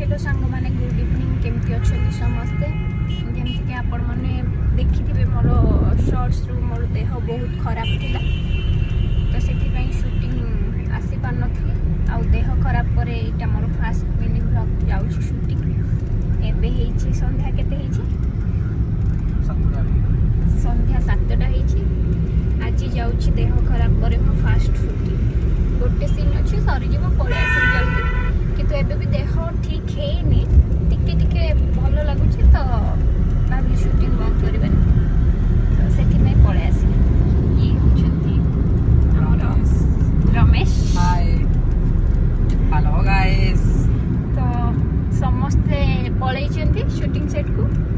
hello सांग मैंने good evening केमती अच्छा समस्ते जमीक आपण मैंने देखी मोर शॉर्ट्स रु मोर देह बहुत खराब थिला तो से शूटिंग आसी पार नी आ देह खराब पर यहाँ मोर फास्ट मिनी ब्लॉग जाऊँ शूटिंग एवं संध्या केते संध्या 7टा आज जाऊँ देह खराब पर मो फास्ट शूटिंग गोटे सीन अच्छे सरीज पलि आस जल्दी कितु एबे भी देह ठीक है टिके टिके भल लगुच तो भाविली शूटिंग बंद करबे तो से पलि आस ये होचंती रमेश हाय हेलो गाइस तो समस्ते पलैचंती शूटिंग सेट को